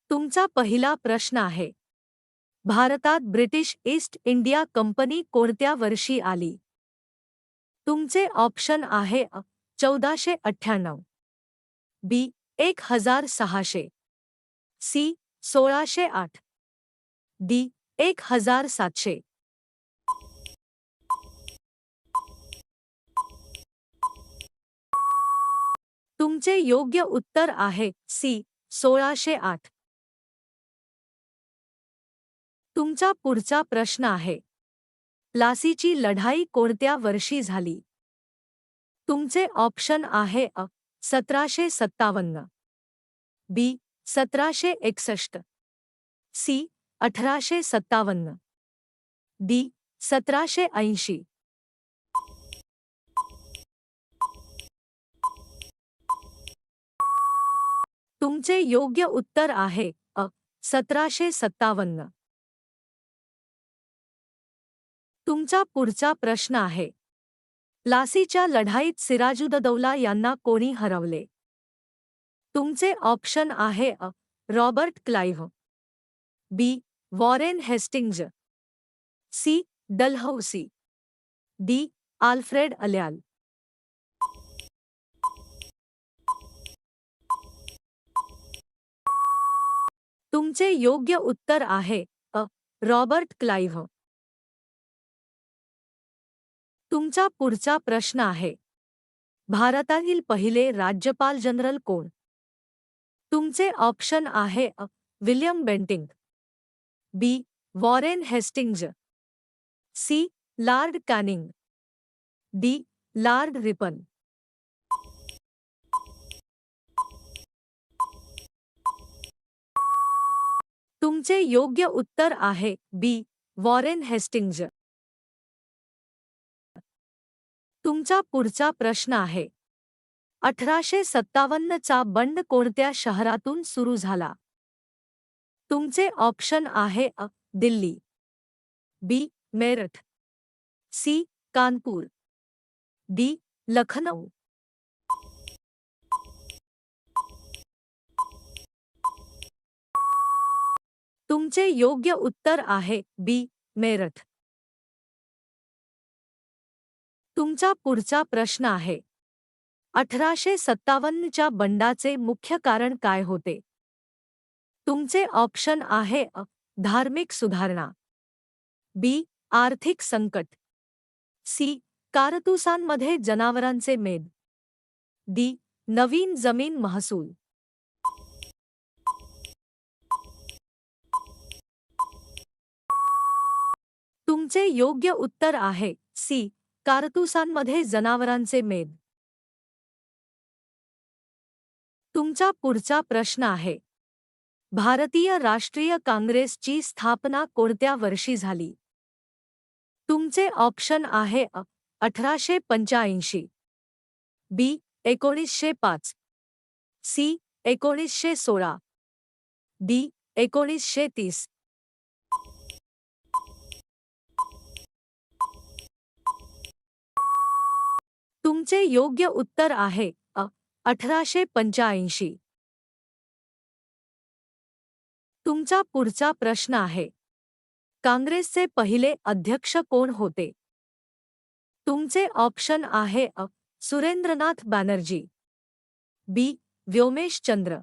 तुमचा पहिला प्रश्न आहे, भारतात ब्रिटिश ईस्ट इंडिया कंपनी कोणत्या वर्षी आली? तुमचे ऑप्शन आहे 1498, बी 1600, सी 1608, डी 1700. तुमचे योग्य उत्तर आहे सी 1608. तुमचा पुढचा प्रश्न आहे, प्लासीची लढाई कोणत्या वर्षी झाली? तुमचे ऑप्शन आहे 1757, बी 1761, सी 1857, डी 1780. तुमचे योग्य उत्तर आहे 1757. तुमचा पुढचा प्रश्न आहे, प्लासीच्या लढाईत सिराजुद्दौला यांना कोणी हरवले? तुमचे ऑप्शन आहे Robert Clive, B Warren Hastings, C Dalhousie, D Alfred Lyall. तुमचे योग्य उत्तर आहे रॉबर्ट क्लाइव्ह. तुमचा पुढचा प्रश्न आहे, भारतातील पहिले राज्यपाल जनरल कोण? तुमचे ऑप्शन आहे William Bentinck, B Warren Hastings, C Lord Canning, D Lord Ripon. तुमचे योग्य उत्तर आहे बी वॉरेन हेस्टिंग्ज. तुमचा पुढचा प्रश्न आहे, 1857 चा बंड कोणत्या शहरातून सुरू झाला? तुमचे ऑप्शन आहे दिल्ली, बी मेरठ, सी कानपूर, डी लखनऊ. तुमचे योग्य उत्तर आहे बी मेरठ. तुमचा पुढचा प्रश्न आहे, 1857 च्या बंडाचे मुख्य कारण काय होते? तुमचे ऑप्शन आहे धार्मिक सुधारणा, बी आर्थिक संकट, सी कारतुसांमध्ये जनावरांचे मेद, डी नवीन जमीन महसूल. तुमचे योग्य उत्तर आहे सी कारतुसांमध्ये जनावरांचे मेद. तुमचा पुढचा प्रश्न आहे, भारतीय राष्ट्रीय काँग्रेसची स्थापना कोणत्या वर्षी झाली? तुमचे ऑप्शन आहे 1885, बी 1905, सी 1916, डी 1930. तुमचे योग्य उत्तर आहे 1885. तुमचा पुढचा प्रश्न आहे, काँग्रेसचे पहिले अध्यक्ष कोण होते? तुमचे ऑप्शन आहे सुरेंद्रनाथ बॅनर्जी, बी व्योमेश चंद्र,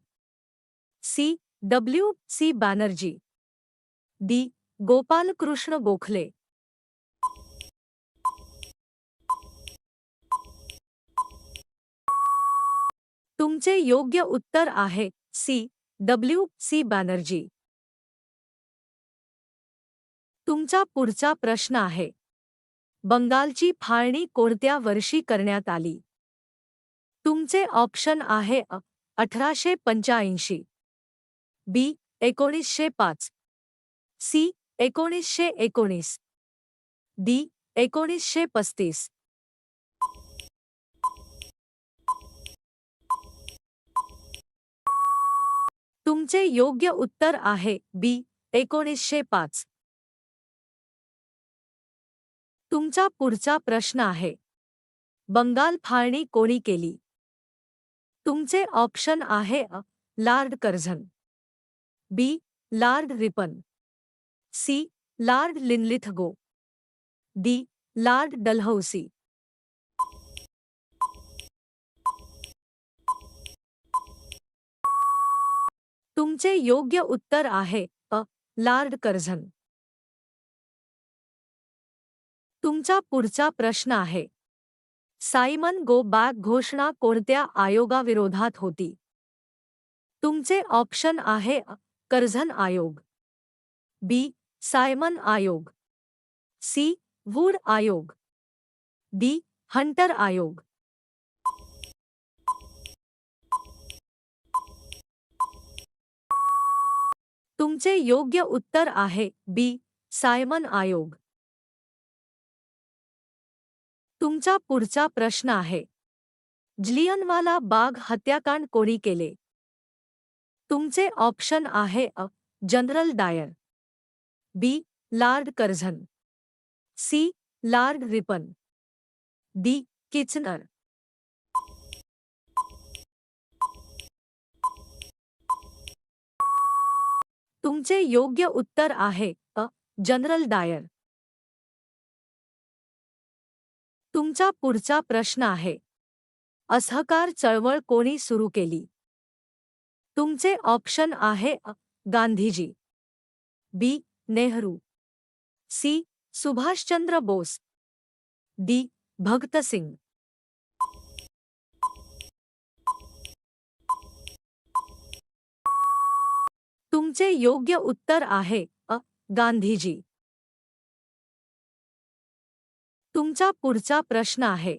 सी डब्ल्यू.सी. बॅनर्जी, डी गोपालकृष्ण गोखले. तुमचे योग्य उत्तर आहे सी डब्ल्यू.सी. बॅनर्जी. तुमचा पुढचा प्रश्न आहे, बंगालची फाळणी कोणत्या वर्षी करण्यात आली? तुमचे ऑप्शन आहे 1885, बी 1905, सी 1919, डी 1935. तुमचे योग्य उत्तर आहे बी 1905. तुमचा पुढचा प्रश्न आहे, बंगाल फाळणी कोणी केली? तुमचे ऑप्शन आहे Lord Curzon, B Lord Ripon, C Lord Linlithgow, D Lord Dalhousie. तुमचे योग्य उत्तर आहे अ लॉर्ड कर्झन. तुमचा पुढचा प्रश्न आहे, सायमन गो बॅक घोषणा कोणत्या आयोगाविरोधात होती? तुमचे ऑप्शन आहे अ कर्झन आयोग, बी सायमन आयोग, सी वूड आयोग, डी हंटर आयोग. तुमचे योग्य उत्तर आहे बी सायमन आयोग. तुमचा पुढचा प्रश्न आहे, जलियनवाला बाग हत्याकांड कोणी केले? तुमचे ऑप्शन आहे A General Dyer, B Lord Curzon, C Lord Ripon, D Kitchener. तुमचे योग्य उत्तर आहे अ जनरल डायर. तुमचा पुढचा प्रश्न आहे, असहकार चळवळ कोणी सुरू केली? तुमचे ऑप्शन आहे अ गांधीजी, बी नेहरू, सी सुभाषचंद्र बोस, डी भगतसिंग. तुमचे योग्य उत्तर आहे अ गांधीजी. तुमचा पुढचा प्रश्न आहे,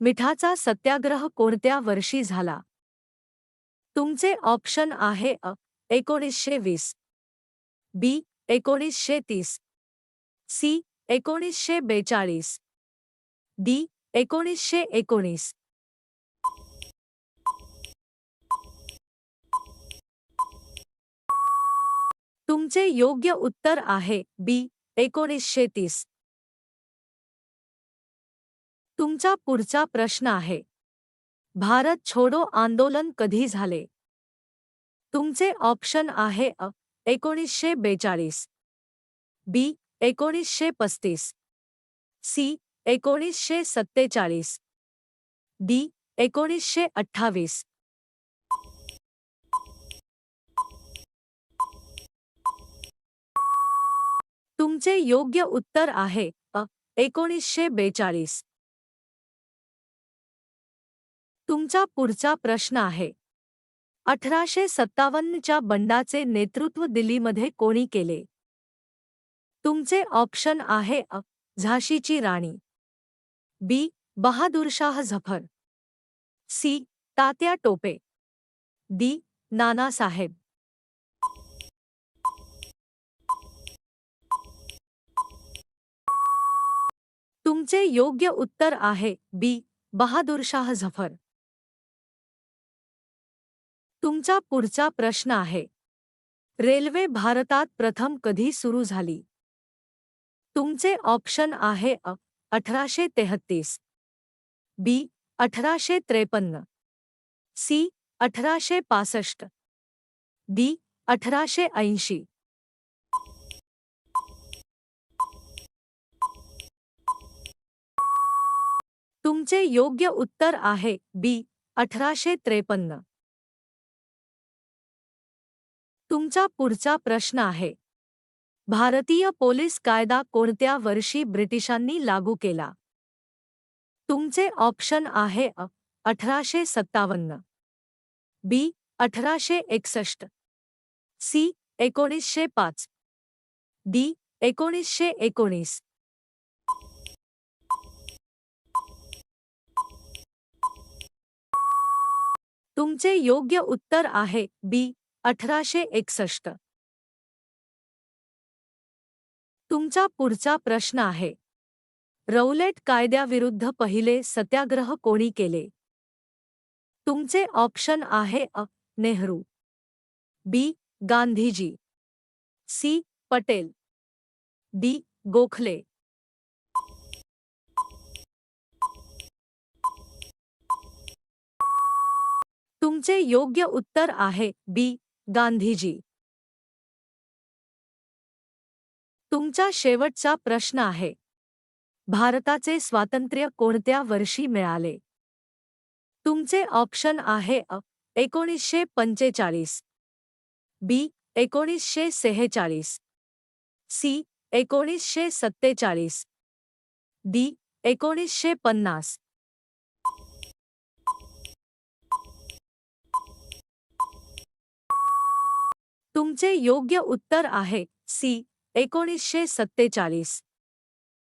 मिठाचा सत्याग्रह कोणत्या वर्षी झाला? तुमचे ऑप्शन आहे अ 1920, बी 1930, सी 1942, डी 1919. तुमचे योग्य उत्तर आहे बी 1930. तुमचा पुढचा प्रश्न आहे, भारत छोडो आंदोलन कधी झाले? तुमचे ऑप्शन आहे अ 1942, बी 1935, सी 1947, डी 1928. तुमचे योग्य उत्तर आहे अ 1942. तुमचा पुढचा प्रश्न आहे, 1857च्या बंडाचे नेतृत्व दिल्लीमध्ये कोणी केले? तुमचे ऑप्शन आहे अ झाशीची राणी, बी बहादूरशाह झफर, सी तात्या टोपे, डी नानासाहेब. तुमचे योग्य उत्तर आहे बी बहादूरशाह झफर. तुमचा पुढचा प्रश्न आहे, रेल्वे भारतात प्रथम कधी सुरू झाली? तुमचे ऑप्शन आहे अ 1833, बी 1853, सी 1865, डी 1880. तुमचे योग्य उत्तर आहे बी 1853. तुमचा पुढचा प्रश्न आहे, भारतीय पोलीस कायदा कोणत्या वर्षी ब्रिटिशांनी लागू केला? तुमचे ऑप्शन आहे अ 1857, बी 1861, सी 1905, डी 1919. तुमचे योग्य उत्तर आहे बी 1861. तुमचा पुढचा प्रश्न आहे, रौलेट कायद्याविरुद्ध पहिले सत्याग्रह कोणी केले? तुमचे ऑप्शन आहे अ नेहरू, बी गांधीजी, सी पटेल, डी गोखले. तुमचे योग्य उत्तर आहे बी गांधीजी. तुमचा शेवटचा प्रश्न आहे. भारताचे स्वातंत्र्य कोणत्या वर्षी मिळाले? तुमचे ऑप्शन आहे अ. 1945, बी. 1946, सी. 1947, डी. 1950. तुमचे योग्य उत्तर आहे सी. 1947.